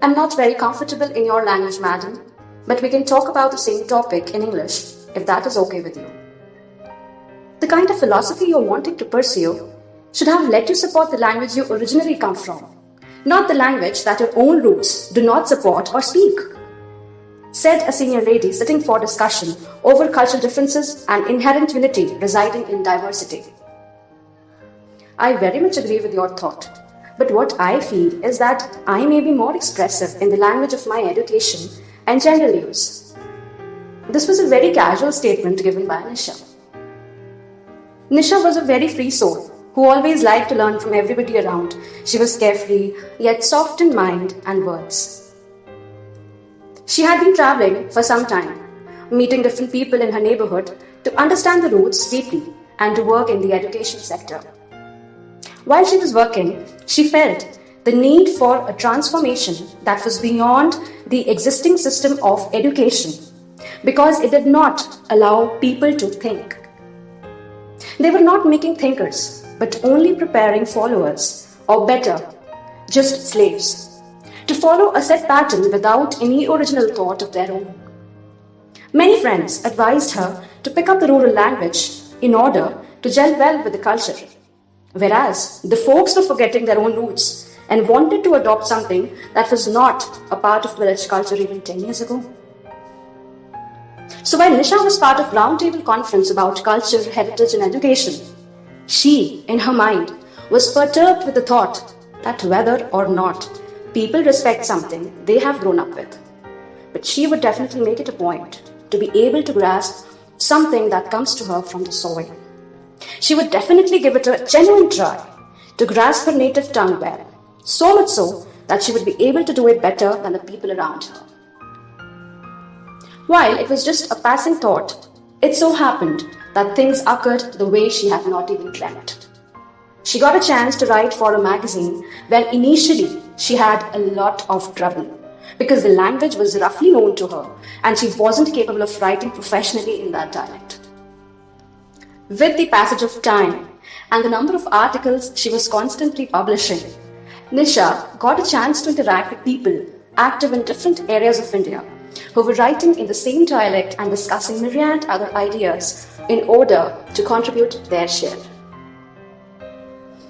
I'm not very comfortable in your language, madam, but we can talk about the same topic in English, if that is okay with you. The kind of philosophy you're wanting to pursue should have let you support the language you originally come from, not the language that your own roots do not support or speak, said a senior lady sitting for discussion over cultural differences and inherent unity residing in diversity. I very much agree with your thought, but what I feel is that I may be more expressive in the language of my education and general use. This was a very casual statement given by Nisha. Nisha was a very free soul who always liked to learn from everybody around. She was carefree, yet soft in mind and words. She had been traveling for some time, meeting different people in her neighborhood to understand the roots deeply and to work in the education sector. While she was working, she felt the need for a transformation that was beyond the existing system of education because it did not allow people to think. They were not making thinkers, but only preparing followers, or better, just slaves, to follow a set pattern without any original thought of their own. Many friends advised her to pick up the rural language in order to gel well with the culture, whereas the folks were forgetting their own roots and wanted to adopt something that was not a part of village culture even 10 years ago. So while Nisha was part of roundtable conference about culture, heritage and education, she, in her mind, was perturbed with the thought that whether or not people respect something they have grown up with, but she would definitely make it a point to be able to grasp something that comes to her from the soil. She would definitely give it a genuine try to grasp her native tongue well, so much so that she would be able to do it better than the people around her. While it was just a passing thought, it so happened that things occurred the way she had not even dreamt. She got a chance to write for a magazine where initially she had a lot of trouble because the language was roughly known to her and she wasn't capable of writing professionally in that dialect. With the passage of time and the number of articles she was constantly publishing, Nisha got a chance to interact with people active in different areas of India who were writing in the same dialect and discussing myriad other ideas in order to contribute their share.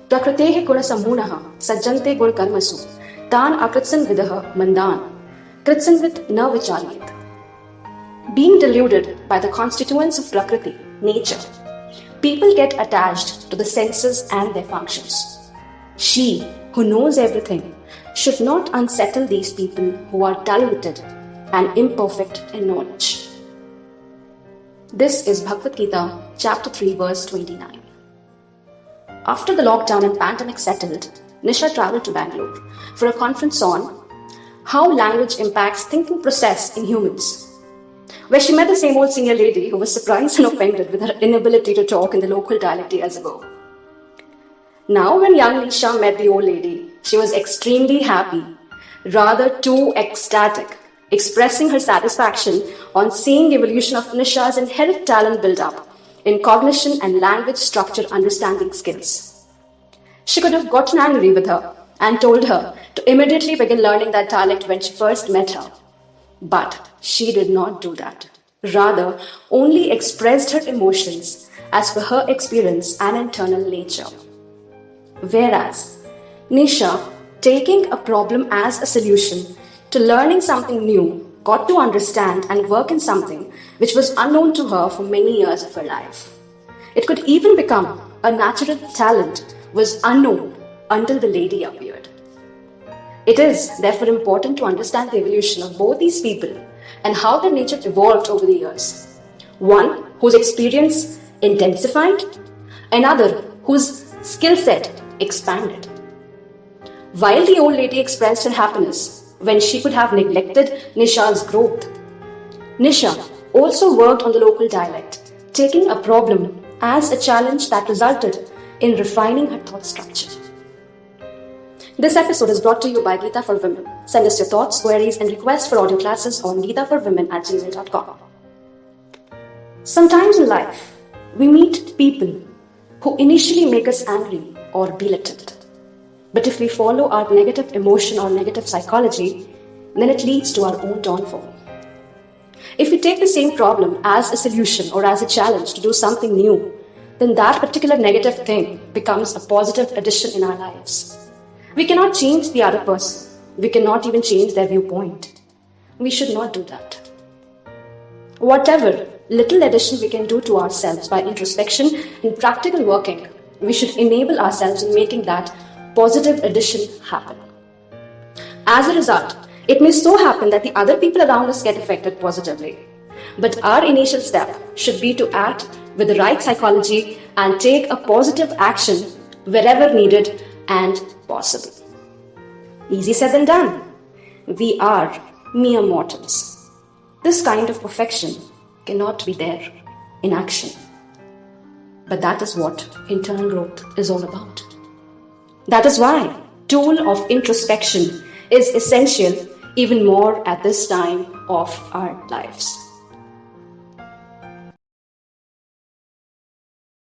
Prakrutehe gunasammunaha sajjante gun karmasu tan akritsan vidaha mandan kritsanvit na vicharyet. Being deluded by the constituents of Prakriti, nature, people get attached to the senses and their functions. She, who knows everything, should not unsettle these people who are dull-witted and imperfect in knowledge. This is Bhagavad Gita, chapter 3, verse 29. After the lockdown and pandemic settled, Nisha traveled to Bangalore for a conference on how language impacts thinking process in humans, where she met the same old senior lady who was surprised and offended with her inability to talk in the local dialect years ago. Now when young Nisha met the old lady, she was extremely happy, rather too ecstatic, expressing her satisfaction on seeing the evolution of Nisha's inherent talent build up in cognition and language structure understanding skills. She could have gotten angry with her and told her to immediately begin learning that dialect when she first met her. But she did not do that. Rather, only expressed her emotions as per her experience and internal nature. Whereas, Nisha, taking a problem as a solution to learning something new, got to understand and work in something which was unknown to her for many years of her life. It could even become a natural talent was unknown until the lady appeared. It is therefore important to understand the evolution of both these people and how their nature evolved over the years. One whose experience intensified, another whose skill set expanded. While the old lady expressed her happiness when she could have neglected Nisha's growth, Nisha also worked on the local dialect, taking a problem as a challenge that resulted in refining her thought structure. This episode is brought to you by Gita for Women. Send us your thoughts, queries, and requests for audio classes on gitaforwomen@gmail.com. Sometimes in life, we meet people who initially make us angry or belittled. But if we follow our negative emotion or negative psychology, then it leads to our own downfall. If we take the same problem as a solution or as a challenge to do something new, then that particular negative thing becomes a positive addition in our lives. We cannot change the other person. We cannot even change their viewpoint. We should not do that. Whatever little addition we can do to ourselves by introspection and practical working, we should enable ourselves in making that positive addition happen. As a result, it may so happen that the other people around us get affected positively. But our initial step should be to act with the right psychology and take a positive action wherever needed and possible. Easy said than done. We are mere mortals. This kind of perfection cannot be there in action. But that is what internal growth is all about. That is why tool of introspection is essential even more at this time of our lives.